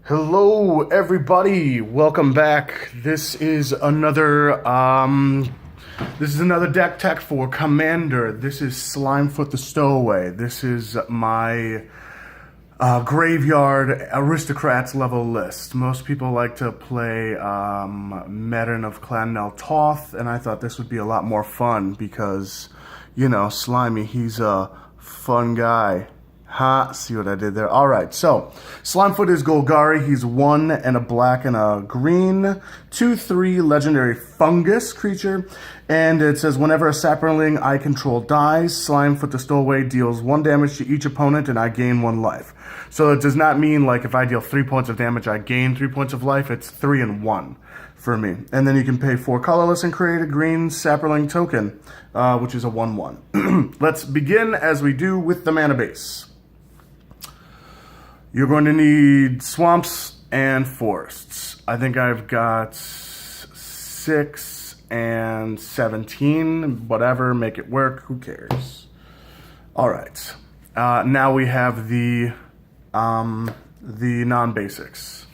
Hello, everybody. Welcome back. This is another deck tech for Commander. This is Slimefoot the Stowaway. This is my graveyard Aristocrats level list. Most people like to play Medern of Clan Nel Toth, and I thought this would be a lot more fun because, you know, Slimy, he's a fun guy. Ha, see what I did there? All right, so Slimefoot is Golgari. He's 1 and a black and a green, 2/3 legendary fungus creature. And it says, whenever a saproling I control dies, Slimefoot the Stowaway deals 1 damage to each opponent and I gain 1 life. So it does not mean like if I deal 3 points of damage, I gain 3 points of life. It's 3 and 1 for me. And then you can pay 4 colorless and create a green saproling token, which is a 1/1. Let's begin as we do with the mana base. You're going to need swamps and forests. I think I've got 6 and 17, whatever, make it work, who cares? All right, now we have the non-basics.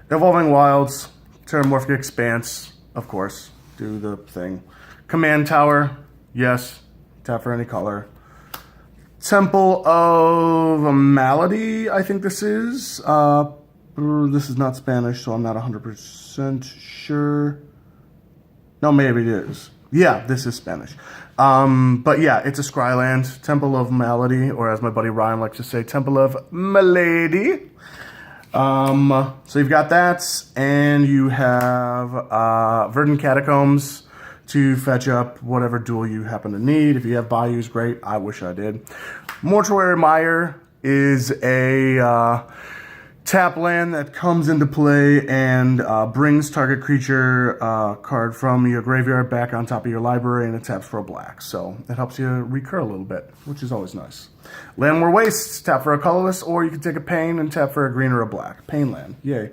Evolving Wilds, Terramorphic Expanse, of course, do the thing. Command Tower, yes, tap for any color. Temple of Malady, I think this is. This is not Spanish, so I'm not 100% sure. No, maybe it is. Yeah, this is Spanish. But yeah, it's a Scryland. Temple of Malady, or as my buddy Ryan likes to say, Temple of Malady. So you've got that, and you have Verdant Catacombs to fetch up whatever duel you happen to need. If you have Bayous, great. I wish I did. Mortuary Mire is a tap land that comes into play and brings target creature card from your graveyard back on top of your library, and it taps for a black. So it helps you recur a little bit, which is always nice. Landwar Waste, tap for a colorless, or you can take a pain and tap for a green or a black. Pain land, yay.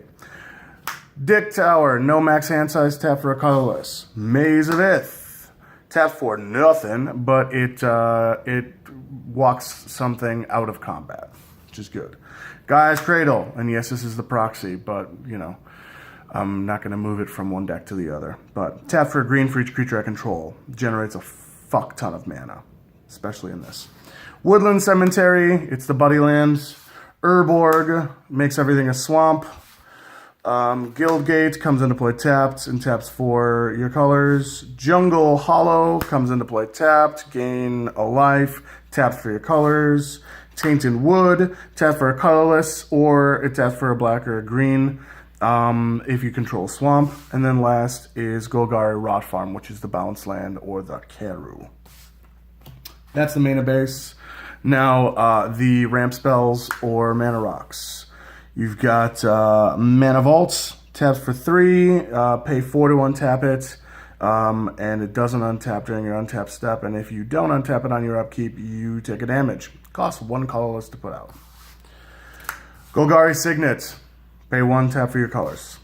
Dick Tower, no max hand size, tap for a colorless. Maze of Ith, tap for nothing, but it walks something out of combat, which is good. Gaia's Cradle, and yes, this is the proxy, but, you know, I'm not going to move it from one deck to the other. But tap for a green for each creature I control. Generates a fuck ton of mana, especially in this. Woodland Cemetery, it's the buddy lands. Urborg, makes everything a swamp. Guildgate comes into play tapped and taps for your colors. Jungle Hollow comes into play tapped, gain a life, taps for your colors. Tainted Wood, tap for a colorless, or it taps for a black or a green if you control swamp. And then last is Golgari Rot Farm, which is the bounce land or the Keru. That's the mana base. Now the ramp spells or mana rocks. You've got Mana Vault, taps for 3, pay 4 to untap it, and it doesn't untap during your untap step, and if you don't untap it on your upkeep, you take a damage. Costs 1 colorless to put out. Golgari Signet, pay 1 tap for your colors.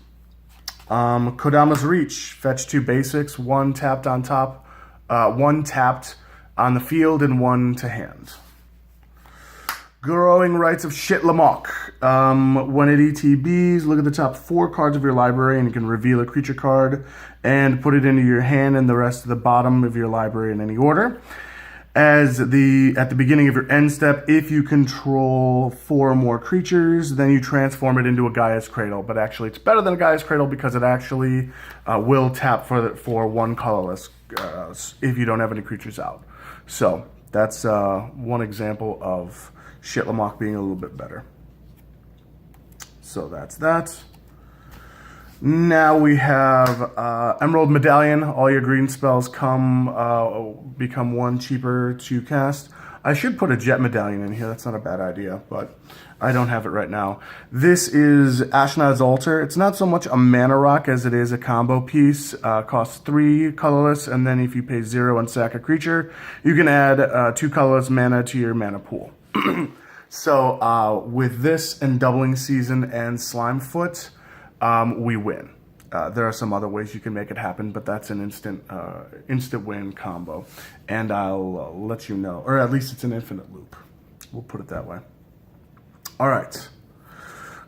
Kodama's Reach, fetch 2 basics, 1 tapped on top, 1 tapped on the field, and 1 to hand. Growing Rites of Shitlamok. When it ETBs, look at the top 4 cards of your library and you can reveal a creature card and put it into your hand and the rest of the bottom of your library in any order. At the beginning of your end step, if you control 4 or more creatures, then you transform it into a Gaia's Cradle. But actually, it's better than a Gaia's Cradle because it actually will tap for 1 colorless if you don't have any creatures out. So that's one example of Shitlamok being a little bit better. So that's that. Now we have Emerald Medallion. All your green spells become 1 cheaper to cast. I should put a Jet Medallion in here. That's not a bad idea, but I don't have it right now. This is Ashnod's Altar. It's not so much a mana rock as it is a combo piece. Costs 3 colorless, and then if you pay 0 and sack a creature, you can add 2 colorless mana to your mana pool. So with this and Doubling Season and Slimefoot, we win. There are some other ways you can make it happen, but that's an instant win combo. And I'll let you know, or at least it's an infinite loop. We'll put it that way. All right.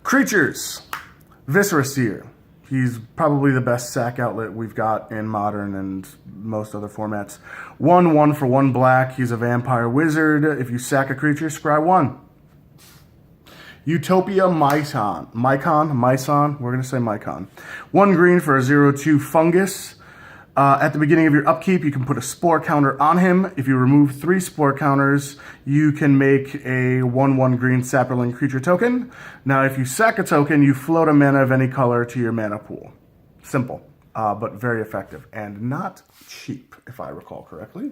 Creatures. Viscera Seer. He's probably the best sack outlet we've got in Modern and most other formats. 1/1 for 1 black. He's a vampire wizard. If you sack a creature, scry 1. Utopia Mycon. Mycon? We're going to say Mycon. 1 green for a 0/2 fungus. At the beginning of your upkeep, you can put a spore counter on him. If you remove 3 spore counters, you can make a 1/1 green saproling creature token. Now, if you sack a token, you float a mana of any color to your mana pool. Simple, but very effective and not cheap, if I recall correctly.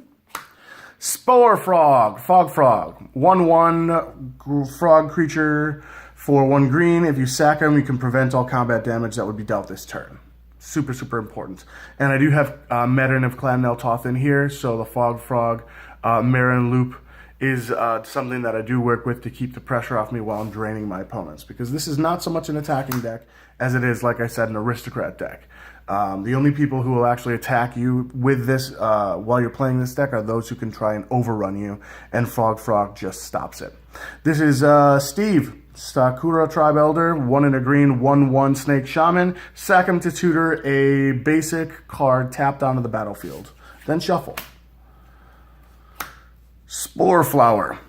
Spore Frog, Fog Frog. 1/1 frog creature for 1 green. If you sack him, you can prevent all combat damage that would be dealt this turn. Super, super important. And I do have Medern of Clan Neltoth in here, so the Fog Frog Marin Loop is something that I do work with to keep the pressure off me while I'm draining my opponents. Because this is not so much an attacking deck as it is, like I said, an Aristocrat deck. The only people who will actually attack you with this while you're playing this deck are those who can try and overrun you, and Fog Frog just stops it. This is Steve. Sakura Tribe Elder, 1 in a green, 1/1 Snake Shaman. Sack him to tutor a basic card tapped onto the battlefield. Then shuffle. Spore Flower.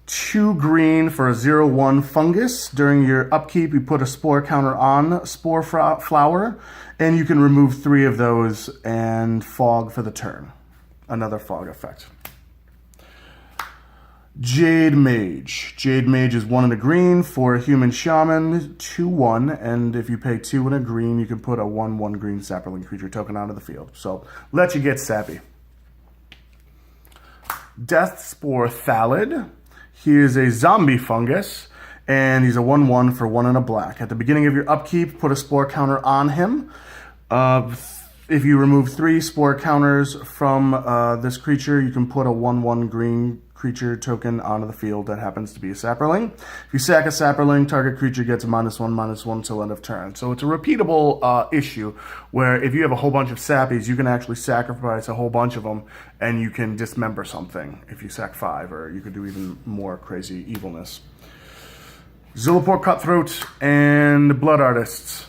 2 green for a 0/1 fungus. During your upkeep, you put a spore counter on Spore Flower, and you can remove 3 of those and fog for the turn. Another fog effect. Jade Mage. Jade Mage is 1 in a green for a human shaman, 2/1, and if you pay 2 in a green, you can put a 1/1 green saproling creature token onto the field. So, let you get sappy. Death Spore Thallid. He is a zombie fungus, and he's a 1/1 for 1 and a black. At the beginning of your upkeep, put a spore counter on him. If you remove 3 spore counters from this creature, you can put a 1/1 green creature token onto the field that happens to be a saproling. If you sack a saproling, target creature gets a -1/-1 till end of turn. So it's a repeatable issue where if you have a whole bunch of sappies, you can actually sacrifice a whole bunch of them and you can dismember something if you sack 5, or you could do even more crazy evilness. Zulaport Cutthroat and Blood Artists.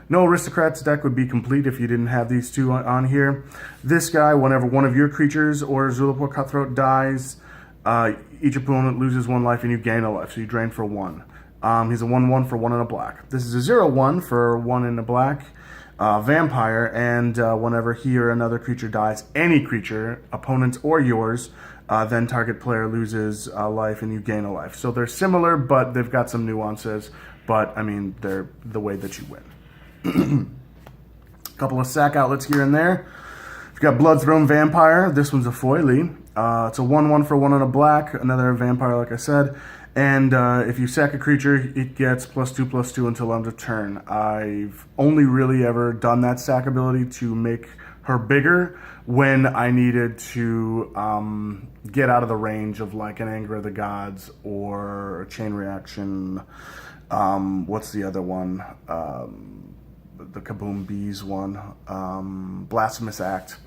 No Aristocrats deck would be complete if you didn't have these 2 on here. This guy, whenever one of your creatures or Zulaport Cutthroat dies, each opponent loses 1 life and you gain a life, so you drain for 1. He's a 1/1 for 1 and a black. This is a 0/1 for 1 and a black vampire, and whenever he or another creature dies, any creature, opponent or yours, then target player loses a life and you gain a life. So they're similar, but they've got some nuances, but I mean, they're the way that you win. Couple of sack outlets here and there. You've got Bloodthrone Vampire. This one's a foilie. It's a 1/1 for 1 and a black. Another vampire, like I said. And if you sack a creature, it gets +2/+2 until end of turn. I've only really ever done that sack ability to make her bigger when I needed to get out of the range of like an Anger of the Gods or a Chain Reaction. What's the other one? The Kaboom Bees one, Blasphemous Act.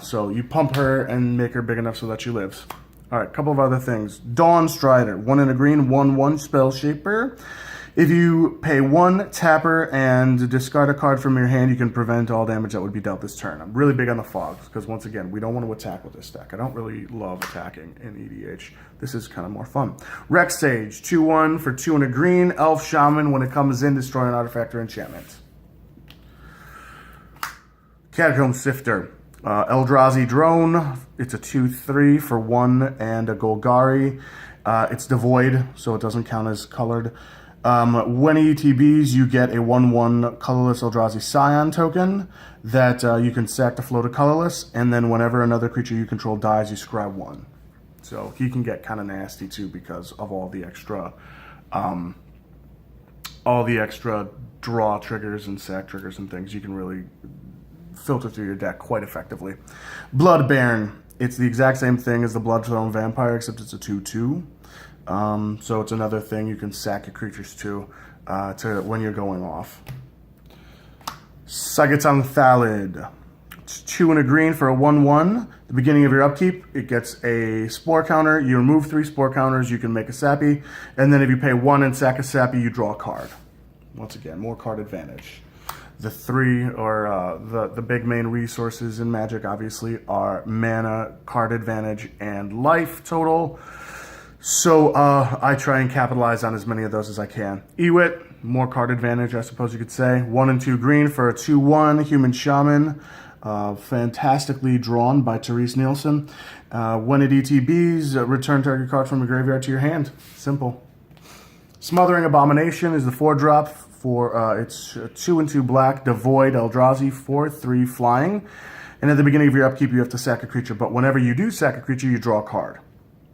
So you pump her and make her big enough so that she lives. All right, a couple of other things. Dawn Strider, 1 in a green, 1/1 Spell Shaper. If you pay 1, tap her, and discard a card from your hand, you can prevent all damage that would be dealt this turn. I'm really big on the fogs, because once again, we don't want to attack with this deck. I don't really love attacking in EDH. This is kind of more fun. Rex Sage, 2/1 for 2 and a green, Elf Shaman. When it comes in, destroy an artifact or enchantment. Catacomb Sifter, Eldrazi Drone. It's a 2/3 for 1 and a Golgari. It's devoid, so it doesn't count as colored. When ETBs, you get a 1/1 colorless Eldrazi Scion token that you can sack to float a colorless, and then whenever another creature you control dies, you scry 1. So he can get kind of nasty too because of all the extra draw triggers and sack triggers and things. You can really filter through your deck quite effectively. Blood Baron. It's the exact same thing as the Bloodthrone Vampire, except it's a 2/2. So it's another thing you can sack your creatures to when you're going off. Sagittang Thallid. 2 and a green for a 1/1. The beginning of your upkeep, it gets a spore counter. You remove 3 spore counters, you can make a sappy. And then if you pay 1 and sack a sappy, you draw a card. Once again, more card advantage. The the big main resources in Magic, obviously, are mana, card advantage, and life total. So I try and capitalize on as many of those as I can. Ewit, more card advantage, I suppose you could say. 1 and 2 green for a 2/1 human shaman. Fantastically drawn by Therese Nielsen. When it ETBs, return target card from your graveyard to your hand. Simple. Smothering Abomination is the 4-drop for it's 2 and 2 black, devoid Eldrazi, 4/3 flying. And at the beginning of your upkeep, you have to sack a creature. But whenever you do sack a creature, you draw a card.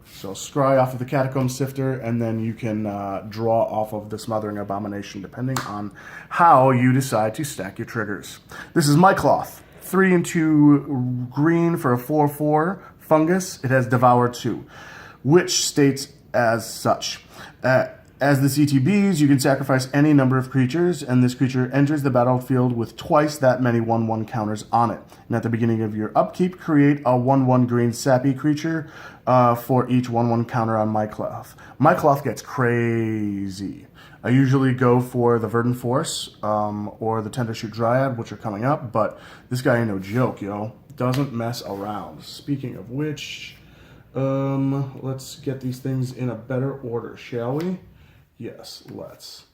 So scry off of the Catacomb Sifter, and then you can draw off of the Smothering Abomination, depending on how you decide to stack your triggers. This is Mycloth. 3 and 2 green for a 4/4 fungus. It has Devour 2, which states as such. As the CTBs, you can sacrifice any number of creatures, and this creature enters the battlefield with twice that many 1/1 counters on it. And at the beginning of your upkeep, create a 1/1 green sappy creature for each 1/1 counter on Mycloth. Mycloth gets crazy. I usually go for the Verdant Force or the Tendershoot Dryad, which are coming up, but this guy ain't no joke, yo. Doesn't mess around. Speaking of which, let's get these things in a better order, shall we? Yes, let's.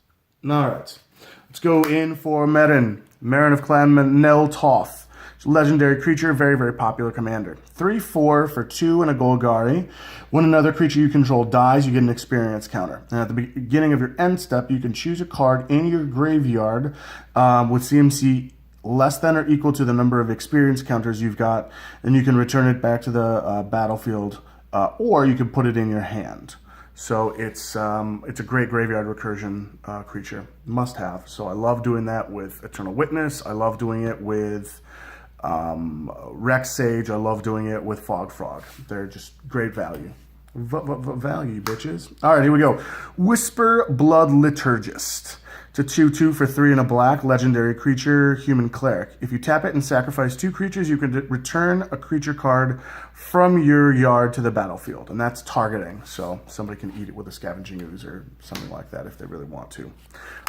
All right. Let's go in for Merin. Merin of Clan Nel Toth. Legendary creature, very, very popular commander. 3/4 for 2 and a golgari. When another creature you control dies, you get an experience counter. And at the beginning of your end step, you can choose a card in your graveyard with CMC less than or equal to the number of experience counters you've got, and you can return it back to the battlefield, or you can put it in your hand. So it's a great graveyard recursion creature, must have. So I love doing that with Eternal Witness. I love doing it with Rex Sage. I love doing it with Fog Frog. They're just great value. Value, bitches. All right, here we go. Whisper Blood Liturgist. It's a 2/2 for 3 and a black, legendary creature, human cleric. If you tap it and sacrifice 2 creatures, you can return a creature card from your yard to the battlefield. And that's targeting, so somebody can eat it with a Scavenging Ooze or something like that if they really want to.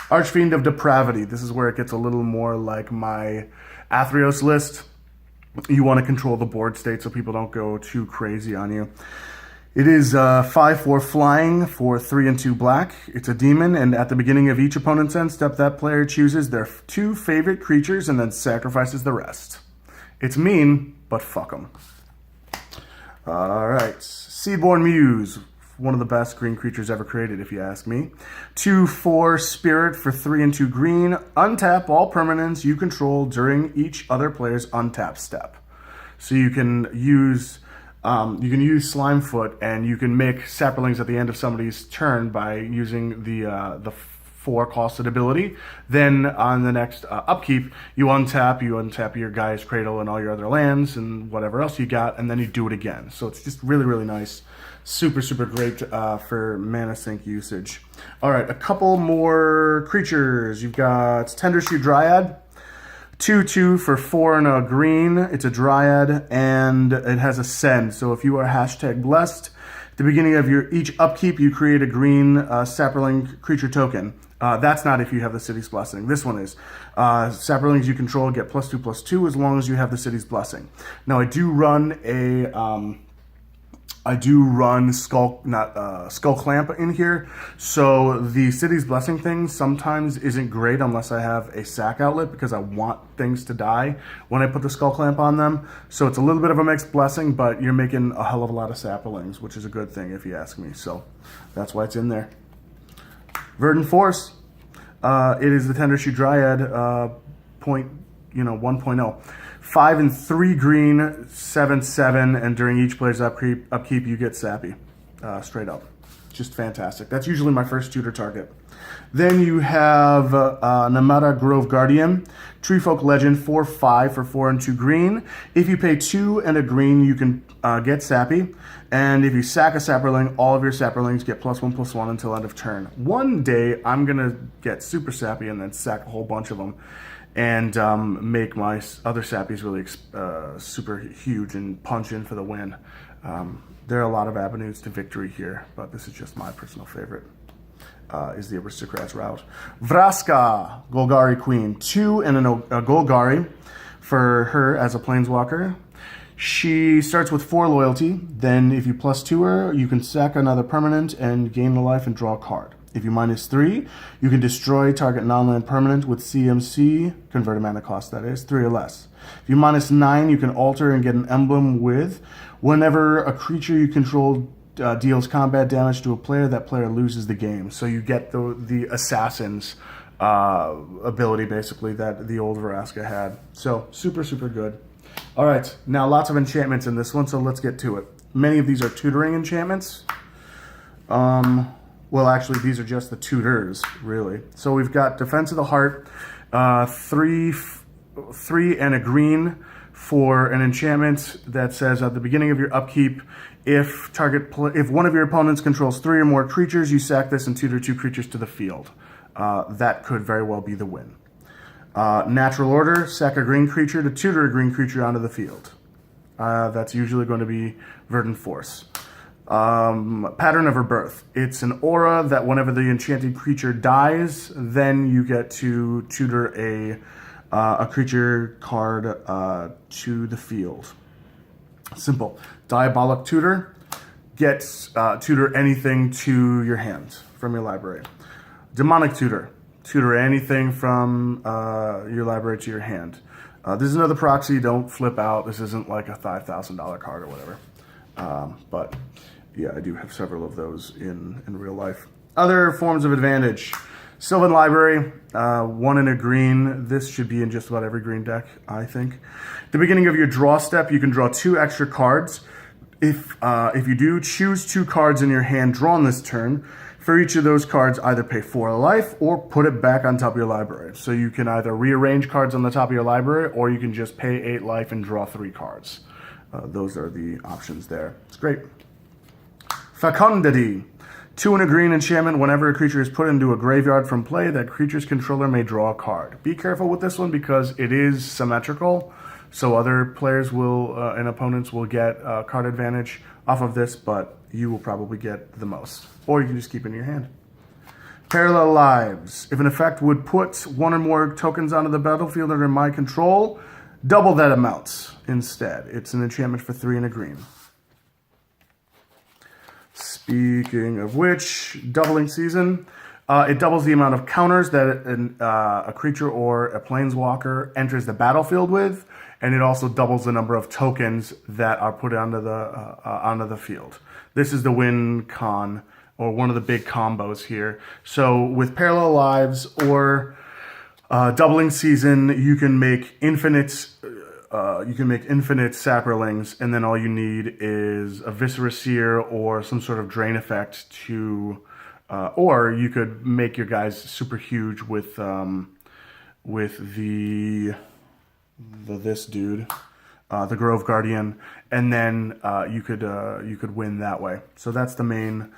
Archfiend of Depravity. This is where it gets a little more like my Athreos list. You want to control the board state so people don't go too crazy on you. It is 5/4 flying for 3 and 2 black. It's a demon, and at the beginning of each opponent's end step, that player chooses their 2 favorite creatures and then sacrifices the rest. It's mean, but fuck them. All right, Seedborn Muse, one of the best green creatures ever created, if you ask me. 2/4 spirit for 3 and 2 green. Untap all permanents you control during each other player's untap step. So you can use Slimefoot, and you can make saprolings at the end of somebody's turn by using the 4-costed ability. Then on the next upkeep, you untap your guy's cradle and all your other lands and whatever else you got, and then you do it again. So it's just really, really nice. Super, super great for mana sink usage. All right, a couple more creatures. You've got Tendershoot Dryad. 2/2 for 4 and a green. It's a Dryad, and it has Ascend. So if you are #blessed, at the beginning of your each upkeep, you create a green saproling creature token. That's not if you have the City's Blessing. This one is. Saprolings you control get +2/+2 as long as you have the City's Blessing. Now I do run Skull Clamp in here, so the City's Blessing thing sometimes isn't great unless I have a sack outlet, because I want things to die when I put the Skull Clamp on them. So it's a little bit of a mixed blessing, but you're making a hell of a lot of saplings, which is a good thing if you ask me. So that's why it's in there. Verdant Force. It is the Tendershoot Dryad 1.0. 5 and 3 green, 7/7, and during each player's upkeep you get sappy. Straight up. Just fantastic. That's usually my first tutor target. Then you have Namada Grove Guardian, Treefolk Legend, 4/5 for 4 and 2 green. If you pay 2 and a green, you can get sappy. And if you sack a saproling, all of your saprolings get +1/+1 until end of turn. One day, I'm going to get super sappy and then sack a whole bunch of them. and make my other sappies really super huge and punch in for the win. There are a lot of avenues to victory here, but this is just my personal favorite. Is the Aristocrats route. Vraska, Golgari Queen. 2 and a Golgari for her as a Planeswalker. She starts with 4 loyalty. Then if you +2 her, you can sack another permanent and gain a life and draw a card. If you -3, you can destroy target non-land permanent with CMC, converted mana cost that is, 3 or less. If you -9, you can alter and get an emblem with whenever a creature you control deals combat damage to a player, that player loses the game. So you get the Assassin's ability, basically, that the old Vraska had. So super, super good. All right, now lots of enchantments in this one, so let's get to it. Many of these are tutoring enchantments. Well, actually, these are just the tutors, really. So we've got Defense of the Heart, 3 and a green for an enchantment that says at the beginning of your upkeep, if one of your opponents controls 3 or more creatures, you sack this and tutor 2 creatures to the field. That could very well be the win. Natural Order, sack a green creature to tutor a green creature onto the field. That's usually going to be Verdant Force. Pattern of Rebirth. It's an aura that whenever the enchanted creature dies, then you get to tutor a creature card to the field. Simple. Diabolic Tutor gets tutor anything to your hand from your library. Demonic Tutor. Tutor anything from your library to your hand. This is another proxy. Don't flip out. This isn't like a $5,000 card or whatever. But yeah, I do have several of those in real life. Other forms of advantage. Sylvan Library, 1 and a green. This should be in just about every green deck, I think. At the beginning of your draw step, you can draw 2 extra cards. If you do, choose 2 cards in your hand drawn this turn. For each of those cards, either pay 4 life or put it back on top of your library. So you can either rearrange cards on the top of your library, or you can just pay 8 life and draw 3 cards. Those are the options there. It's great. Fecundity. 2 and a green enchantment. Whenever a creature is put into a graveyard from play, that creature's controller may draw a card. Be careful with this one because it is symmetrical. So other players will and opponents will get card advantage off of this, but you will probably get the most. Or you can just keep it in your hand. Parallel Lives. If an effect would put 1 or more tokens onto the battlefield under my control, double that amount instead. It's an enchantment for 3 and a green. Speaking of which, Doubling Season. It doubles the amount of counters that a creature or a planeswalker enters the battlefield with, and it also doubles the number of tokens that are put onto the field. This is the win con, or one of the big combos here. So with Parallel Lives or Doubling Season, you can make infinite saprolings, and then all you need is a Viscera Seer or some sort of drain effect to, or you could make your guys super huge with this dude, the Grove Guardian, and then you could win that way. So that's the main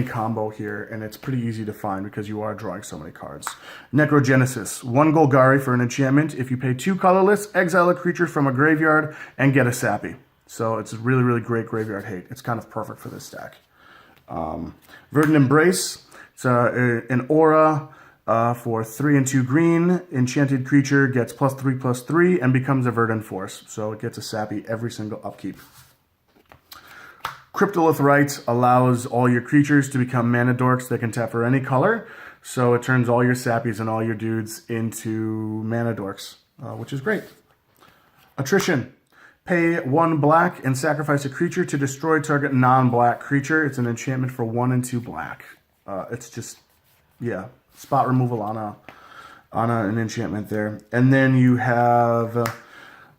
combo here, and it's pretty easy to find because you are drawing so many cards. Necrogenesis. 1 Golgari for an enchantment. If you pay 2 colorless, exile a creature from a graveyard and get a sappy. So it's a really, really great graveyard hate. It's kind of perfect for this stack. Verdant Embrace. It's an aura for 3 and 2 green. Enchanted creature gets +3/+3 and becomes a Verdant Force. So it gets a sappy every single upkeep. Cryptolith Rite allows all your creatures to become mana dorks that can tap for any color. So it turns all your sappies and all your dudes into mana dorks, which is great. Attrition. Pay 1 black and sacrifice a creature to destroy target non-black creature. It's an enchantment for 1 and 2 black. It's just, yeah, spot removal on an enchantment there. And then you have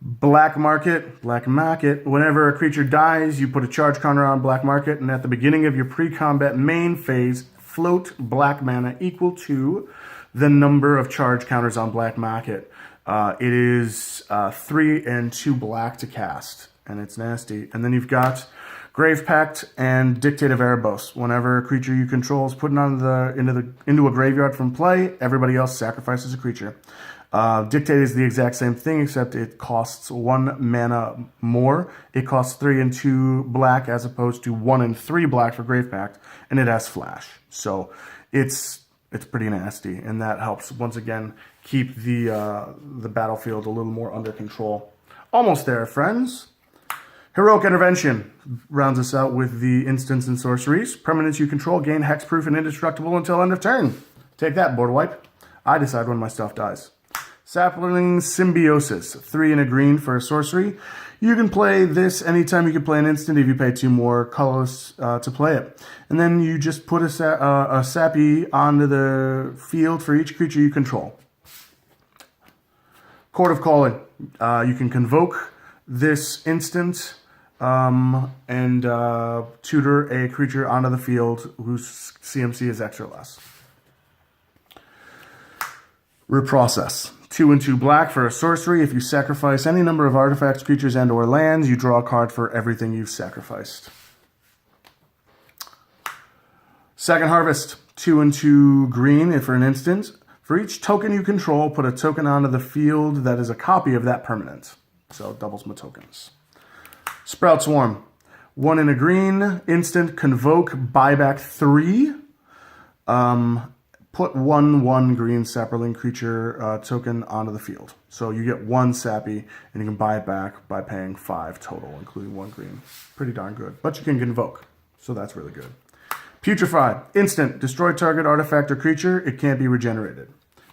Black Market. Whenever a creature dies, you put a charge counter on Black Market, and at the beginning of your pre-combat main phase, float black mana equal to the number of charge counters on Black Market. It is 3 and 2 black to cast, and it's nasty. And then you've got Grave Pact and Dictate of Erebos. Whenever a creature you control is put into a graveyard from play, everybody else sacrifices a creature. Dictate is the exact same thing, except it costs 1 mana more. It costs 3 and 2 black as opposed to 1 and 3 black for Grave Pact, and it has flash. So it's pretty nasty, and that helps once again keep the battlefield a little more under control. Almost there, friends. Heroic Intervention rounds us out with the instants and sorceries. Permanents you control gain hexproof and indestructible until end of turn. Take that, board wipe. I decide when my stuff dies. Sapling Symbiosis, 3 and a green for a sorcery. You can play this anytime you can play an instant if you pay 2 more colors to play it. And then you just put a sappy onto the field for each creature you control. Court of Calling. You can convoke this instant and tutor a creature onto the field whose CMC is X or less. Reprocess. 2 and 2 black for a sorcery. If you sacrifice any number of artifacts, creatures, and or lands, you draw a card for everything you've sacrificed. Second Harvest. 2 and 2 green for an instant. For each token you control, put a token onto the field that is a copy of that permanent. So it doubles my tokens. Sprout Swarm. 1 and a green. Instant. Convoke. Buyback 3. Put 1/1 green saproling creature token onto the field. So you get 1 sappy, and you can buy it back by paying 5 total, including 1 green. Pretty darn good. But you can convoke, so that's really good. Putrefy. Instant. Destroy target artifact or creature. It can't be regenerated.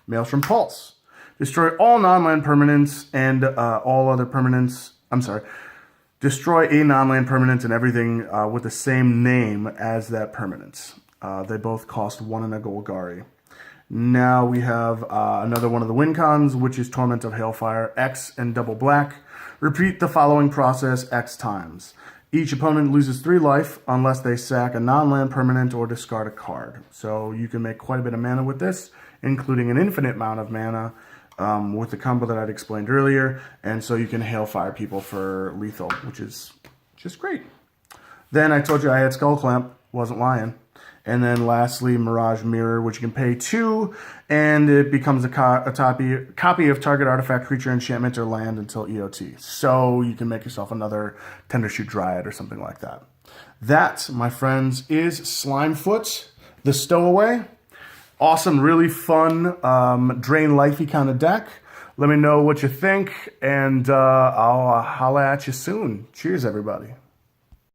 Maelstrom Pulse. Destroy all non-land permanents and all other permanents. I'm sorry. Destroy a non-land permanent and everything with the same name as that permanent. They both cost 1 and a golgari. Now we have another one of the win cons, which is Torment of Hailfire, X and double black. Repeat the following process X times. Each opponent loses 3 life unless they sack a non-land permanent or discard a card. So you can make quite a bit of mana with this, including an infinite amount of mana with the combo that I'd explained earlier. And so you can Hailfire people for lethal, which is just great. Then I told you I had Skull Clamp, wasn't lying. And then lastly, Mirage Mirror, which you can pay 2, and it becomes a copy of target artifact, creature, enchantment, or land until EOT. So you can make yourself another Tendershoot Dryad or something like that. That, my friends, is Slimefoot, the Stowaway. Awesome, really fun, drain lifey kind of deck. Let me know what you think, and I'll holla at you soon. Cheers, everybody.